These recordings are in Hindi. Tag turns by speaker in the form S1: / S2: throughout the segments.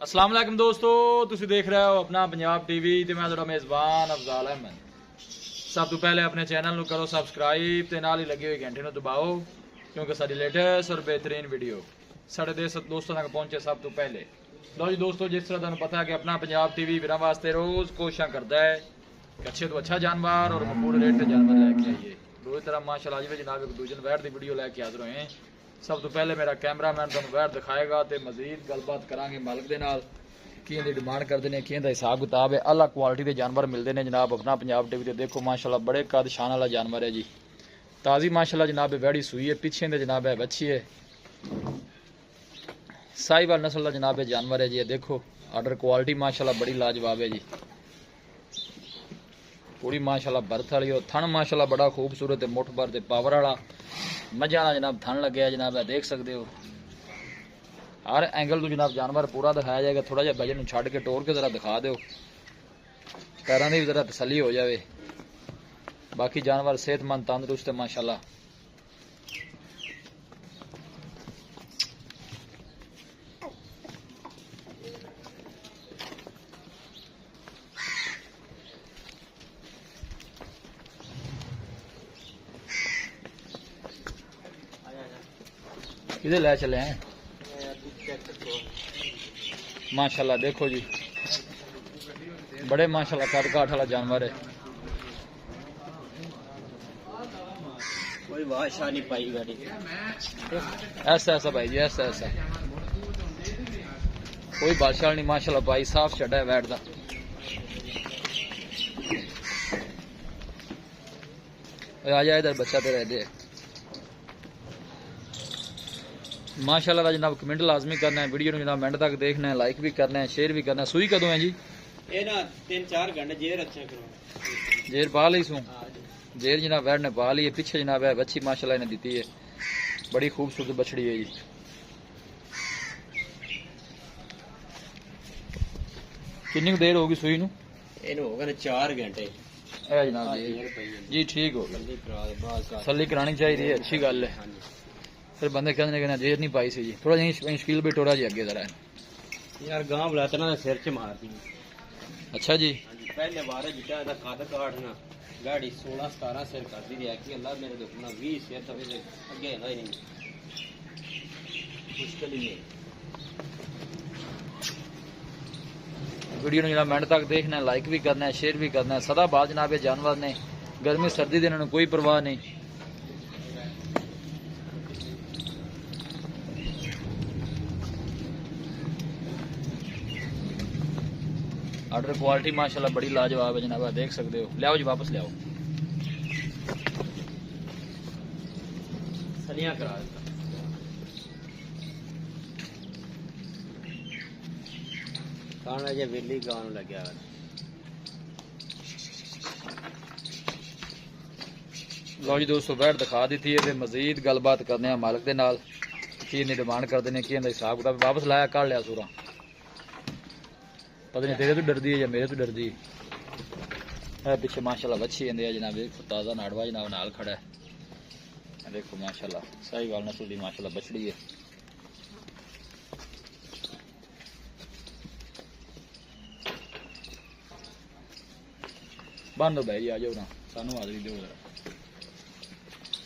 S1: अस्सलाम वालेकुम दोस्तों, तुसी देख रहे हो अपना पंजाब टीवी ते मैं तुहाडा मेज़बान अफजाल अहमद। सब तो पहले अपने चैनल को करो सब्सक्राइब ते नाल ही लगे हुए घंटे को दबाओ क्योंकि साडी लेटेस्ट और बेहतरीन वीडियो साढ़े देश दोस्तों तक पहुंचे सब तो पहले। लो जी दोस्तों, जिस तरह तुहानू पता है कि अपना पंजाब टीवी वीरां वास्ते रोज़ कोशिश करता है कि अच्छे तो अच्छा जानवर और मकबूल रेट से जानवर लैके आइए। रोज़ तरह माशाअल्लाह अज भी जनाब एक दूजे वैर की वीडियो लैके हाजिर होए हैं। सब तो पहले मेरा कैमरामैन तुहानू वैर दिखाएगा तो मजीद गलबात करांगे मालिक दे नाल किं दी डिमांड करते हैं, किं दा हिसाब किताब है। अलग क्वालिटी के जानवर मिलते हैं जनाब अपना पंजाब टीवी ते। देखो माशाल्लाह बड़े कद शान वाला जानवर है जी, ताज़ी माशाल्लाह जनाब वैड़ी सूई है, पिछे दे जनाब है बच्ची है, साहिवाल नस्ल का जनाब है जानवर है जी। देखो आर्डर क्वालिटी माशाल्लाह बड़ी लाजवाब है जी, पूरी माशाल्लाह बर्थ वाली हो। थन माशाल्लाह बड़ा खूबसूरत है, मुठ भर ते पावर वाला मजा वाला जनाब थन लगे जनाब है, देख सकते हो। हर एंगल तो जनाब जानवर पूरा दिखाया जाएगा, थोड़ा जहा बजन छड़ के टोर के जरा दिखा दो, पैरों की भी जरा तसली हो जाए। बाकी जानवर सेहतमंद तंदुरुस्त है माशाल्लाह। किधर ले चले हैं माशाल्लाह। देखो जी बड़े माशाल्लाह कद काठ वाला जानवर है,
S2: कोई बादशाह नहीं पाई गाड़ी
S1: ऐसा ऐसा भाई जी, ऐसा ऐसा कोई बादशाह नहीं माशाल्लाह भाई, साफ छड़ा है बैठ दा। आ जा इधर बच्चा पे रह दे माशाल्लाह। जनाब कमेंट लाजमी करना है, वीडियो जनाब मिनट तक देखना है, लाइक भी करना है, शेयर भी करना है। सुई कदों है जी?
S2: ये ना 3-4 घंटे जेर अच्छा करो।
S1: जेर पा ली सू? जेर जनाब वैड ने पा ली है, पीछे जनाब है बच्ची माशाल्लाह ने दी है, बड़ी खूबसूरत बछड़ी है जी। कितनी देर होगी सुई नू?
S2: इन्हें होगा ना 4 घंटे
S1: है जनाब जी, ठीक हो गया। तसल्ली करानी चाहिए, अच्छी गल है। फिर बंदे कहते जेर नहीं पाई सी जी, थोड़ा जी स्कील भी टोरा जी अगे जरा
S2: यार गांव बुलातना सिर च मार दी।
S1: अच्छा जी,
S2: पहले बार जिटा दा कद काटना गाड़ी 16-17 सिर कर दी है कि अल्लाह मेरे दुखना 20 सिर तवे से अगे है ही नहीं, मुश्किल ही नहीं।
S1: वीडियो जनाब मिनट तक देखना है, लाइक भी करना है, शेयर भी करना है। सदा बाद जनाब जानवर ने गर्मी सर्दी दिन इन्होंने कोई परवाह नहीं। आर्डर क्वालिटी माशाल्लाह बड़ी लाजवाब है जनाब, देख सकते हो। ले आओ जी वापस ले आओ।
S2: सलियां करा देता खाना जे वेली गांव लग्या हुआ।
S1: लो जी दोस्तों बैठ दिखा दी थी, मजीद गलबात करने हैं मालिक के नाल, की डिमांड करते हैं, की हिसाब किताब। वापस लाया कर लिया सूरा, पता नहीं तेरे तो डरदी है या मेरे तो डरदी है। पीछे माशाल्लाह बच्ची आंदी है जनाब, ताज़ा नाड़वा जनाब नाल खड़ा है। देखो माशाल्लाह साहिवाल नस्ल की माशाल्लाह बछड़ी है। बंद दो भाई, आ जाओ ना, सानू हाजरी दो जरा।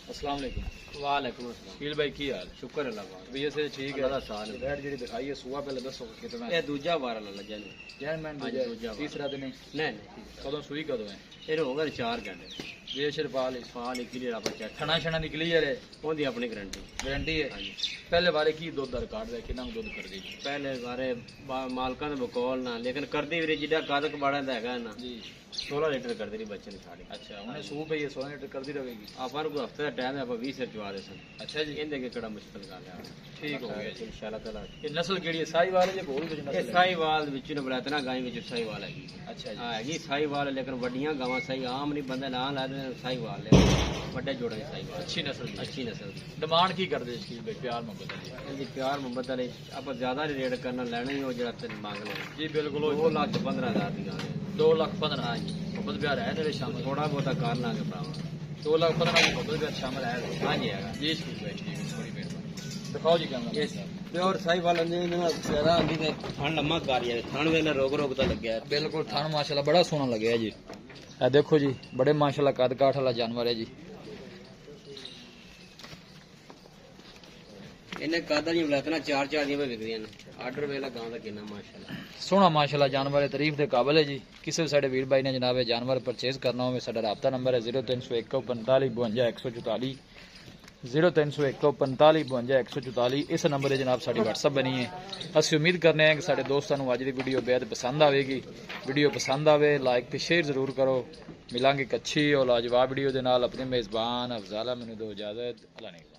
S1: अस्सलाम वालेकुम।
S2: वालेकुम अस्सलाम।
S1: शील भाई की हाल?
S2: शुक्र अल्लाह का।
S1: भैया से ठीक है?
S2: अल्लाह साल
S1: बैठ जी दिखाई है सुबह पहले दसो कितना?
S2: ये दूजा बार ला जन
S1: जैन मैन दूजा, तीसरा दिन नहीं?
S2: नहीं
S1: कदों सुई कदों है?
S2: ये होगा 4 घंटे।
S1: ये सिरपाल
S2: फाल क्लियर आप चेक
S1: थना छना दी क्लियर है,
S2: ओदी अपनी गारंटी
S1: गारंटी है। पहले बारे की दुध दर काट दे, कितना दुध कर दी?
S2: पहले बारे मालका ने बकौल ना, लेकिन करदी भी जिड्डा कदक बड़ा है ना
S1: जी
S2: 16 लीटर कर दी बच्चे ने साड़ी।
S1: अच्छा उन्हें सूप है, ये 16 लीटर कर दी रहेगी।
S2: ਆਪਾਂ ਨੂੰ ਕੋਈ ਹਫਤੇ ਦਾ ਟਾਈਮ ਹੈ, ਆਪਾਂ 20 ਸਿਰ ਚਵਾ ਦੇ ਸਨ।
S1: अच्छा जी,
S2: ਇਹਦੇ ਕੇ ਕਿਹੜਾ ਮੁਸ਼ਕਲ ਗੱਲ ਹੈ।
S1: ठीक हो गया जी।
S2: इंशाल्लाह ताला
S1: ये नस्ल केड़ी है? साहिवाल है या कोई भी
S2: ਇਹ
S1: नस्ल है?
S2: ਸਾਈਵਾਲ ਦੇ ਵਿੱਚ ਨੇ ਬਲਾਤਨਾ ਗਾਂ ਵਿੱਚ ਸਾਈਵਾਲ ਹੈਗੀ।
S1: अच्छा जी,
S2: ਹਾਂ ਹੈਗੀ ਸਾਈਵਾਲ, ਲੇਕਿਨ ਵੱਡੀਆਂ ਗਾਵਾਂ ਸਾਈ ਆਮ ਨਹੀਂ ਬੰਦੇ ਨਾਂ ਲਾ ਦੇ ਸਾਈਵਾਲ ਲੈ ਵੱਡੇ ਜੋੜੇ ਸਾਈਵਾਲ
S1: अच्छी नस्ल की।
S2: ਅੱਛੀ ਨਸਲ ਦੀ।
S1: डिमांड की कर दे इसकी भाई प्यार मोहब्बत वाली?
S2: ਇਹਦੀ ਪਿਆਰ ਮੁਹੱਬਤ ਵਾਲੀ ਆਪਾਂ ਜ਼ਿਆਦਾ ਰੇਟ ਕਰਨਾ ਲੈਣਾ ਹੀ ਉਹ ਜਿਹੜਾ ਤੇ ਮੰਗ ਲਓ।
S1: जी बिल्कुल
S2: 2,15,000 ਦੀ ਗਾਂ
S1: 2,15,000। हाँ जी मोहब्बत प्यार है मेरे शामिल?
S2: ਥੋੜਾ ਬਹੁਤਾ ਕਰ ਲਾਂਗੇ ਭਰਾਵਾ।
S1: 2,15,000 मोहब्बत प्यार शामिल है?
S2: ਹਾਂਜੀ ਹੈਗਾ।
S1: जी ठीक है, ठीक है, बड़ी मेहरबानी। दिखाओ जी camera.
S2: Yes sir. Pure Sahiwal ज्यादा आंदी ते थन लम्मा कारी है थन वेले रोग रोग दा लग्या है
S1: बिल्कुल थान माशाल्लाह बड़ा सोहना लगे जी। ए देखो जी बड़े माशाल्लाह कद काठ वाला जानवर है जी।
S2: इन्हें कदा नहीं बलातना 4-4 दी विकदियां ने आर्डर वेला गांव दा किन्ना माशाल्लाह
S1: सोहना माशाल्लाह जानवर है, तारीफ के काबिल है जी। किसी भी साडे वीर भाई ने जनाब जानवर परचेज करना हो साडा राब्ता नंबर है 0301 45 52 144 0301 45 52 144। इस नंबर पर जनाब साडी व्हाट्सअप बनी है। असं उम्मीद करने हैं कि साडे दोस्तों अज की वीडियो बेहद पसंद आएगी। वीडियो पसंद आए लाइक तो शेयर जरूर करो। मिलांगे एक अच्छी और लाजवाब वीडियो के नाल। अपने मेज़बान अफजाल मैनू दो इजाजत। अल्लाह ने